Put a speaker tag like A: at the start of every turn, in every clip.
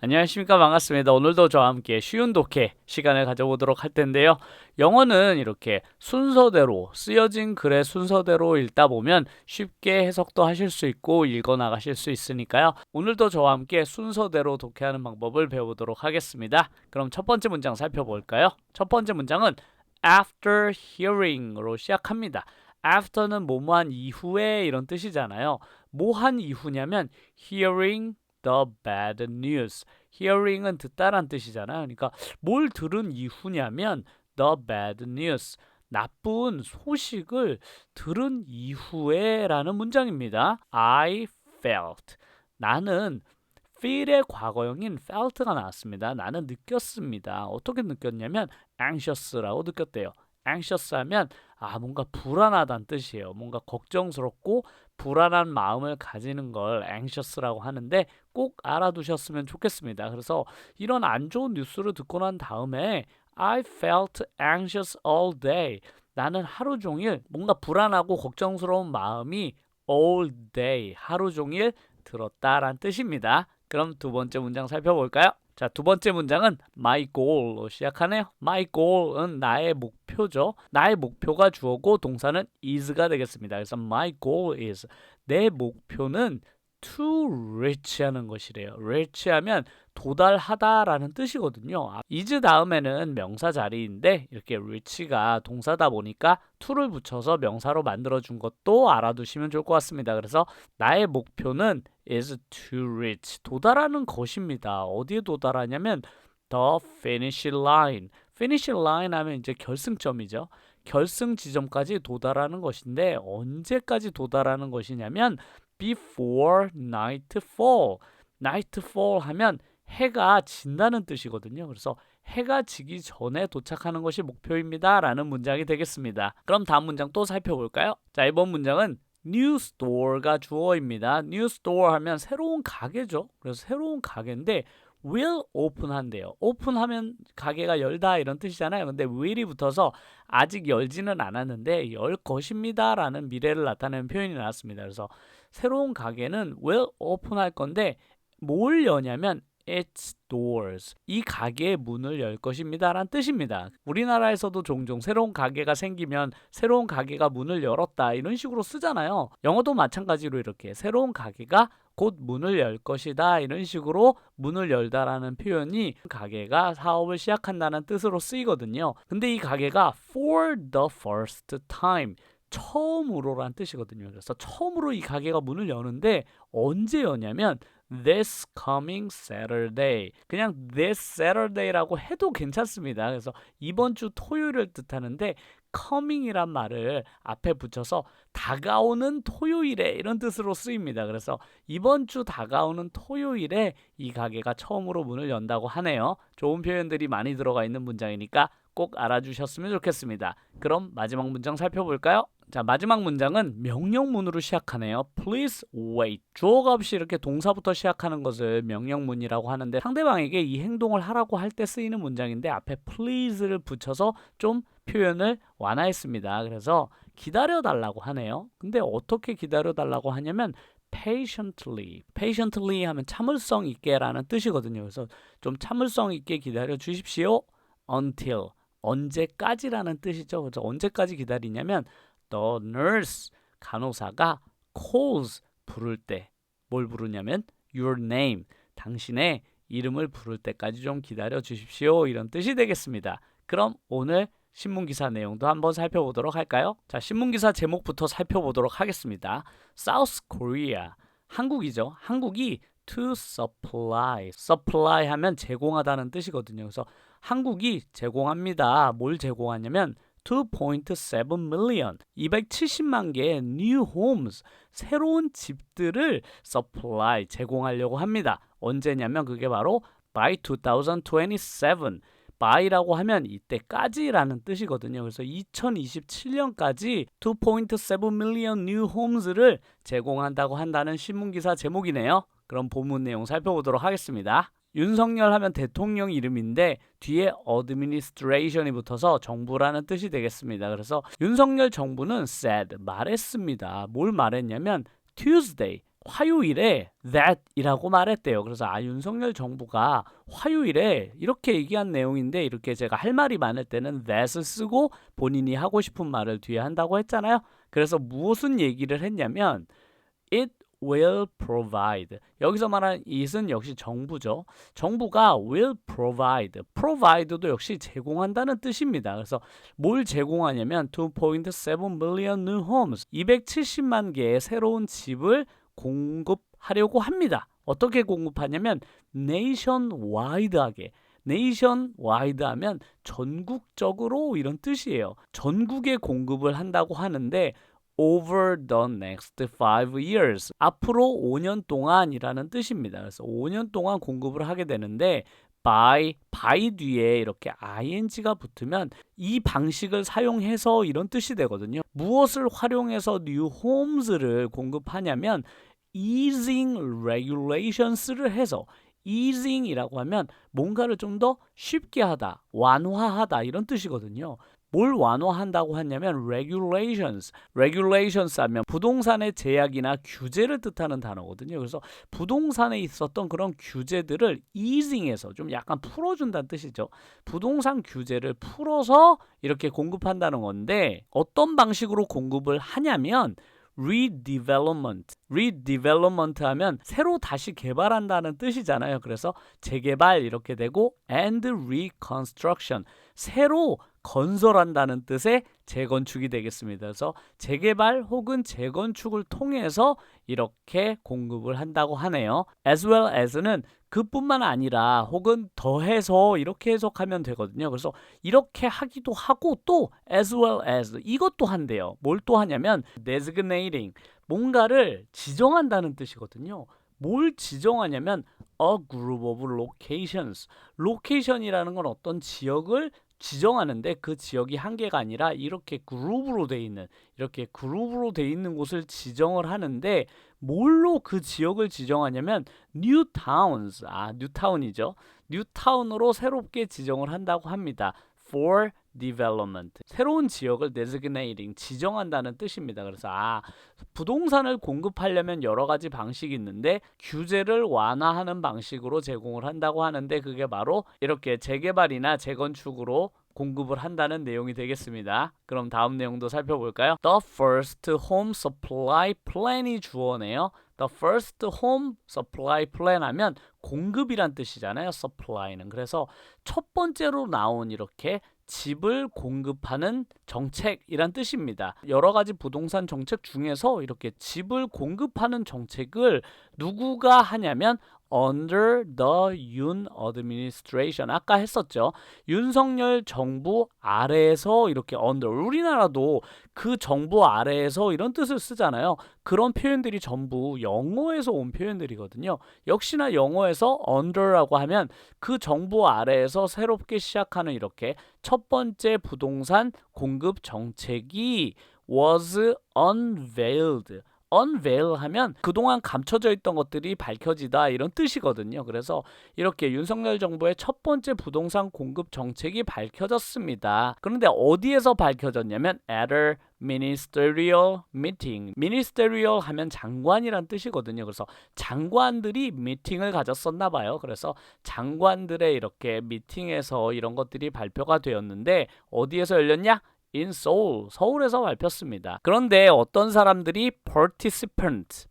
A: 안녕하십니까. 반갑습니다. 오늘도 저와 함께 쉬운 독해 시간을 가져보도록 할 텐데요. 영어는 이렇게 순서대로 쓰여진 글의 순서대로 읽다 보면 쉽게 해석도 하실 수 있고 읽어 나가실 수 있으니까요. 오늘도 저와 함께 순서대로 독해하는 방법을 배워보도록 하겠습니다. 그럼 첫 번째 문장 살펴볼까요? 첫 번째 문장은 after hearing으로 시작합니다. after는 뭐뭐한 이후에 이런 뜻이잖아요. 뭐 한 이후냐면 hearing the bad news. hearing은 듣다란 뜻이잖아요. 그러니까 뭘 들은 이후냐면 the bad news. 나쁜 소식을 들은 이후에라는 문장입니다. I felt. 나는 feel의 과거형인 felt가 나왔습니다. 나는 느꼈습니다. 어떻게 느꼈냐면 anxious라고 느꼈대요. anxious 하면 뭔가 불안하다는 뜻이에요. 뭔가 걱정스럽고 불안한 마음을 가지는 걸 anxious라고 하는데 꼭 알아두셨으면 좋겠습니다. 그래서 이런 안 좋은 뉴스를 듣고 난 다음에 I felt anxious all day. 나는 하루 종일 뭔가 불안하고 걱정스러운 마음이 all day, 하루 종일 들었다란 뜻입니다. 그럼 두 번째 문장 살펴볼까요? 자, 두 번째 문장은 my goal로 시작하네요. my goal은 나의 목표죠. 나의 목표가 주어고 동사는 is가 되겠습니다. 그래서 my goal is, 내 목표는 to reach 하는 것이래요. reach 하면 도달하다라는 뜻이거든요. is 다음에는 명사 자리인데 이렇게 reach가 동사다 보니까 to를 붙여서 명사로 만들어준 것도 알아두시면 좋을 것 같습니다. 그래서 나의 목표는 is to reach, 도달하는 것입니다. 어디에 도달하냐면 the finish line. finish line 하면 이제 결승점이죠. 결승 지점까지 도달하는 것인데 언제까지 도달하는 것이냐면 before nightfall. nightfall 하면 해가 진다는 뜻이거든요. 그래서 해가 지기 전에 도착하는 것이 목표입니다. 라는 문장이 되겠습니다. 그럼 다음 문장 또 살펴볼까요? 자, 이번 문장은 new store가 주어입니다. new store 하면 새로운 가게죠. 그래서 새로운 가게인데 will open 한대요. open 하면 가게가 열다 이런 뜻이잖아요. 근데 will이 붙어서 아직 열지는 않았는데 열 것입니다. 라는 미래를 나타내는 표현이 나왔습니다. 그래서 새로운 가게는 will open 할 건데 뭘 여냐면 its doors. 이 가게의 문을 열 것입니다. 라는 뜻입니다. 우리나라에서도 종종 새로운 가게가 생기면 새로운 가게가 문을 열었다 이런 식으로 쓰잖아요. 영어도 마찬가지로 이렇게 새로운 가게가 곧 문을 열 것이다 이런 식으로 문을 열다라는 표현이 가게가 사업을 시작한다는 뜻으로 쓰이거든요. 근데 이 가게가 for the first time, 처음으로란 뜻이거든요. 그래서 처음으로 이 가게가 문을 여는데 언제 여냐면 this coming Saturday. 그냥 this Saturday라고 해도 괜찮습니다. 그래서 이번 주 토요일을 뜻하는데 coming이란 말을 앞에 붙여서 다가오는 토요일에 이런 뜻으로 쓰입니다. 그래서 이번 주 다가오는 토요일에 이 가게가 처음으로 문을 연다고 하네요. 좋은 표현들이 많이 들어가 있는 문장이니까 꼭 알아주셨으면 좋겠습니다. 그럼 마지막 문장 살펴볼까요? 자, 마지막 문장은 명령문으로 시작하네요. Please wait. 주어가 없이 이렇게 동사부터 시작하는 것을 명령문이라고 하는데 상대방에게 이 행동을 하라고 할 때 쓰이는 문장인데 앞에 please를 붙여서 좀 표현을 완화했습니다. 그래서 기다려달라고 하네요. 근데 어떻게 기다려달라고 하냐면 patiently. patiently 하면 참을성 있게라는 뜻이거든요. 그래서 좀 참을성 있게 기다려 주십시오. until. 언제까지라는 뜻이죠. 그래서 언제까지 기다리냐면 the nurse, 간호사가 calls, 부를 때. 뭘 부르냐면 your name, 당신의 이름을 부를 때까지 좀 기다려 주십시오. 이런 뜻이 되겠습니다. 그럼 오늘 신문기사 내용도 한번 살펴보도록 할까요? 자, 신문기사 제목부터 살펴보도록 하겠습니다. South Korea, 한국이죠. 한국이 to supply, supply 하면 제공하다는 뜻이거든요. 그래서 한국이 제공합니다. 뭘 제공하냐면 2.7 million, 270만 개의 new homes, 새로운 집들을 supply, 제공하려고 합니다. 언제냐면 그게 바로 by 2027, by라고 하면 이때까지라는 뜻이거든요. 그래서 2027년까지 2.7 million new homes를 제공한다고 한다는 신문기사 제목이네요. 그럼 본문 내용 살펴보도록 하겠습니다. 윤석열 하면 대통령 이름인데 뒤에 administration이 붙어서 정부라는 뜻이 되겠습니다. 그래서 윤석열 정부는 said, 말했습니다. 뭘 말했냐면 Tuesday, 화요일에 that이라고 말했대요. 그래서 윤석열 정부가 화요일에 이렇게 얘기한 내용인데 이렇게 제가 할 말이 많을 때는 that을 쓰고 본인이 하고 싶은 말을 뒤에 한다고 했잖아요. 그래서 무슨 얘기를 했냐면 it will provide. 여기서 말하는 it은 역시 정부죠. 정부가 will provide. provide도 역시 제공한다는 뜻입니다. 그래서 뭘 제공하냐면 2.7 million new homes. 270만 개의 새로운 집을 공급하려고 합니다. 어떻게 공급하냐면 nationwide하게. nationwide 하면 전국적으로 이런 뜻이에요. 전국에 공급을 한다고 하는데 over the next 5 years. 앞으로 5년 동안이라는 뜻입니다. 그래서 5년 동안 공급을 하게 되는데 by 뒤에 이렇게 ing가 붙으면 이 방식을 사용해서 이런 뜻이 되거든요. 무엇을 활용해서 new homes를 공급하냐면 easing regulations를 해서 easing이라고 하면 뭔가를 좀 더 쉽게 하다, 완화하다 이런 뜻이거든요. 뭘 완화한다고 하냐면 regulations 하면 부동산의 제약이나 규제를 뜻하는 단어거든요. 그래서 부동산에 있었던 그런 규제들을 easing해서 좀 약간 풀어준다는 뜻이죠. 부동산 규제를 풀어서 이렇게 공급한다는 건데 어떤 방식으로 공급을 하냐면 redevelopment 하면 새로 다시 개발한다는 뜻이잖아요. 그래서 재개발 이렇게 되고 and reconstruction 새로 건설한다는 뜻의 재건축이 되겠습니다. 그래서 재개발 혹은 재건축을 통해서 이렇게 공급을 한다고 하네요. as well as는 그뿐만 아니라 혹은 더해서 이렇게 해석하면 되거든요. 그래서 이렇게 하기도 하고 또 as well as 이것도 한대요. 뭘 또 하냐면 designating 뭔가를 지정한다는 뜻이거든요. 뭘 지정하냐면 a group of locations. location이라는 건 어떤 지역을 지정하는데 그 지역이 한 개가 아니라 이렇게 그룹으로 돼 있는 곳을 지정을 하는데 뭘로 그 지역을 지정하냐면 new towns. 뉴타운이죠. 뉴타운으로 새롭게 지정을 한다고 합니다. for development. 새로운 지역을 designating 지정한다는 뜻입니다. 그래서 부동산을 공급하려면 여러 가지 방식이 있는데 규제를 완화하는 방식으로 제공을 한다고 하는데 그게 바로 이렇게 재개발이나 재건축으로 공급을 한다는 내용이 되겠습니다. 그럼 다음 내용도 살펴볼까요? The first home supply plan이 주어네요. The first home supply plan 하면 공급이란 뜻이잖아요. supply는. 그래서 첫 번째로 나온 이렇게 집을 공급하는 정책이란 뜻입니다. 여러 가지 부동산 정책 중에서 이렇게 집을 공급하는 정책을 누구가 하냐면 under the Yoon administration 아까 했었죠. 윤석열 정부 아래에서 이렇게 under 우리나라도 그 정부 아래에서 이런 뜻을 쓰잖아요. 그런 표현들이 전부 영어에서 온 표현들이거든요. 역시나 영어에서 under라고 하면 그 정부 아래에서 새롭게 시작하는 이렇게 첫 번째 부동산 공급 정책이 was unveiled. unveil 하면 그동안 감춰져 있던 것들이 밝혀지다 이런 뜻이거든요. 그래서 이렇게 윤석열 정부의 첫 번째 부동산 공급 정책이 밝혀졌습니다. 그런데 어디에서 밝혀졌냐면 at a ministerial meeting. ministerial 하면 장관이란 뜻이거든요. 그래서 장관들이 미팅을 가졌었나 봐요. 그래서 장관들의 이렇게 미팅에서 이런 것들이 발표가 되었는데 어디에서 열렸냐? in Seoul, 서울에서 발표했습니다. 그런데 어떤 사람들이 participant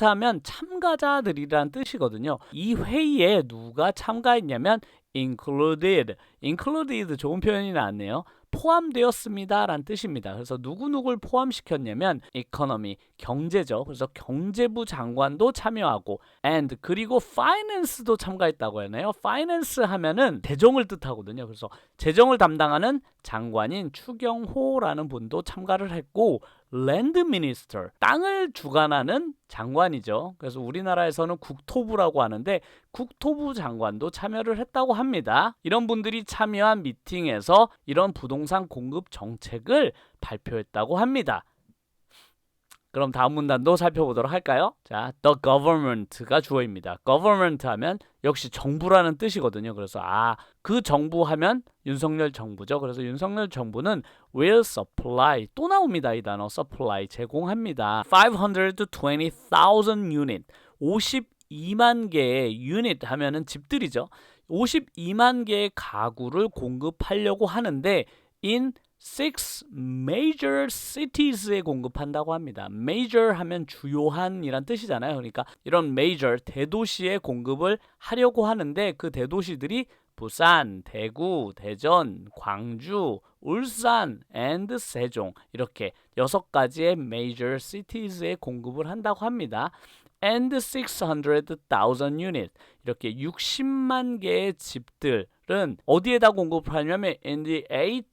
A: 하면 참가자들이란 뜻이거든요. 이 회의에 누가 참가했냐면 included 좋은 표현이 나왔네요. 포함되었습니다 라는 뜻입니다. 그래서 누구누구를 포함시켰냐면 economy, 경제죠. 그래서 경제부 장관도 참여하고 and 그리고 finance도 참가했다고 하네요. finance 하면은 재정을 뜻하거든요. 그래서 재정을 담당하는 장관인 추경호라는 분도 참가를 했고 land minister, 땅을 주관하는 장관이죠. 그래서 우리나라에서는 국토부라고 하는데 국토부 장관도 참여를 했다고 합니다. 이런 분들이 참여한 미팅에서 이런 부동산 공급 정책을 발표했다고 합니다. 그럼 다음 문단도 살펴보도록 할까요? 자, the government가 주어입니다. government 하면 역시 정부라는 뜻이거든요. 그래서 그 정부 하면 윤석열 정부죠. 그래서 윤석열 정부는 will supply 또 나옵니다. 이 단어 supply 제공합니다. 520,000 unit 52만 개의 유닛 하면은 집들이죠. 52만 개의 가구를 공급하려고 하는데 in 6 major cities에 공급한다고 합니다. major 하면 주요한 이란 뜻이잖아요. 그러니까 이런 major 대도시에 공급을 하려고 하는데 그 대도시들이 부산, 대구, 대전, 광주, 울산, and 세종 이렇게 6가지의 major cities에 공급을 한다고 합니다. and 600,000 unit 이렇게 60만 개의 집들은 어디에다 공급하냐면 in the 8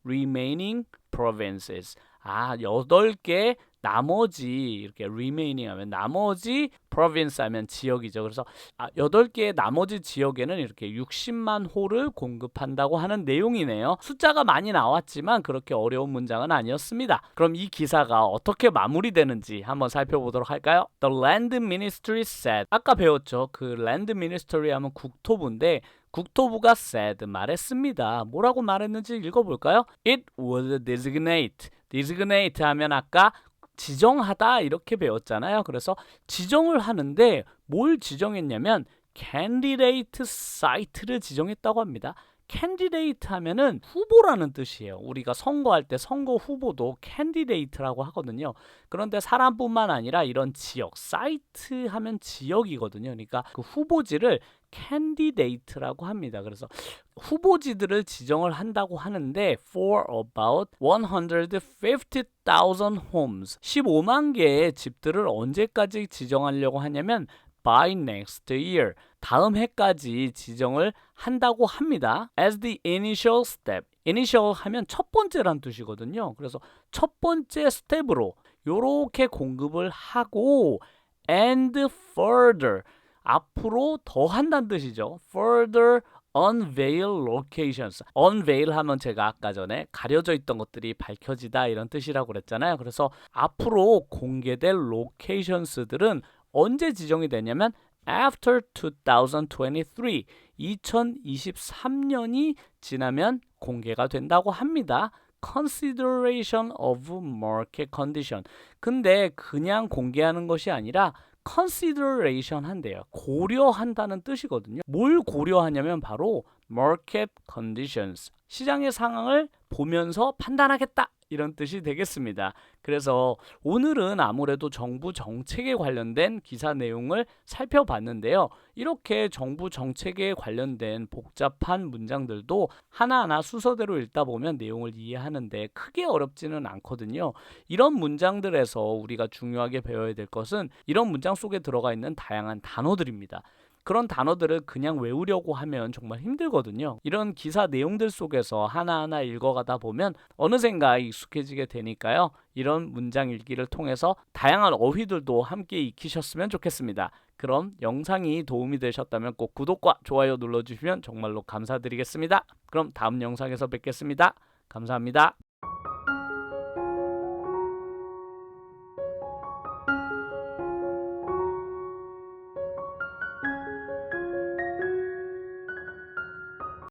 A: remaining provinces 8개 나머지 이렇게 remaining 하면 나머지 province 하면 지역이죠. 그래서 8개의 나머지 지역에는 이렇게 60만 호를 공급한다고 하는 내용이네요. 숫자가 많이 나왔지만 그렇게 어려운 문장은 아니었습니다. 그럼 이 기사가 어떻게 마무리되는지 한번 살펴보도록 할까요? The Land Ministry said 아까 배웠죠. 그 Land Ministry 하면 국토부인데 국토부가 said 말했습니다. 뭐라고 말했는지 읽어볼까요? It would designate 하면 아까 지정하다 이렇게 배웠잖아요. 그래서 지정을 하는데 뭘 지정했냐면 candidate site를 지정했다고 합니다. candidate 하면은 후보라는 뜻이에요. 우리가 선거할 때 선거 후보도 candidate라고 하거든요. 그런데 사람뿐만 아니라 이런 지역, 사이트 하면 지역이거든요. 그러니까 그 후보지를 candidate라고 합니다. 그래서 후보지들을 지정을 한다고 하는데 for about 150,000 homes 15만 개의 집들을 언제까지 지정하려고 하냐면 by next year 다음 해까지 지정을 한다고 합니다. as the initial step initial 하면 첫 번째란 뜻이거든요. 그래서 첫 번째 스텝으로 요렇게 공급을 하고 and further 앞으로 더 한다는 뜻이죠. further unveil locations. unveil 하면 제가 아까 전에 가려져 있던 것들이 밝혀지다 이런 뜻이라고 그랬잖아요. 그래서 앞으로 공개될 locations들은 언제 지정이 되냐면 after 2023, 2023년이 지나면 공개가 된다고 합니다. consideration of market condition. 근데 그냥 공개하는 것이 아니라 consideration 한대요. 고려한다는 뜻이거든요. 뭘 고려하냐면 바로 market conditions. 시장의 상황을 보면서 판단하겠다. 이런 뜻이 되겠습니다. 그래서 오늘은 아무래도 정부 정책에 관련된 기사 내용을 살펴봤는데요. 이렇게 정부 정책에 관련된 복잡한 문장들도 하나하나 순서대로 읽다 보면 내용을 이해하는데 크게 어렵지는 않거든요. 이런 문장들에서 우리가 중요하게 배워야 될 것은 이런 문장 속에 들어가 있는 다양한 단어들입니다. 그런 단어들을 그냥 외우려고 하면 정말 힘들거든요. 이런 기사 내용들 속에서 하나하나 읽어가다 보면 어느샌가 익숙해지게 되니까요. 이런 문장 읽기를 통해서 다양한 어휘들도 함께 익히셨으면 좋겠습니다. 그럼 영상이 도움이 되셨다면 꼭 구독과 좋아요 눌러주시면 정말로 감사드리겠습니다. 그럼 다음 영상에서 뵙겠습니다. 감사합니다.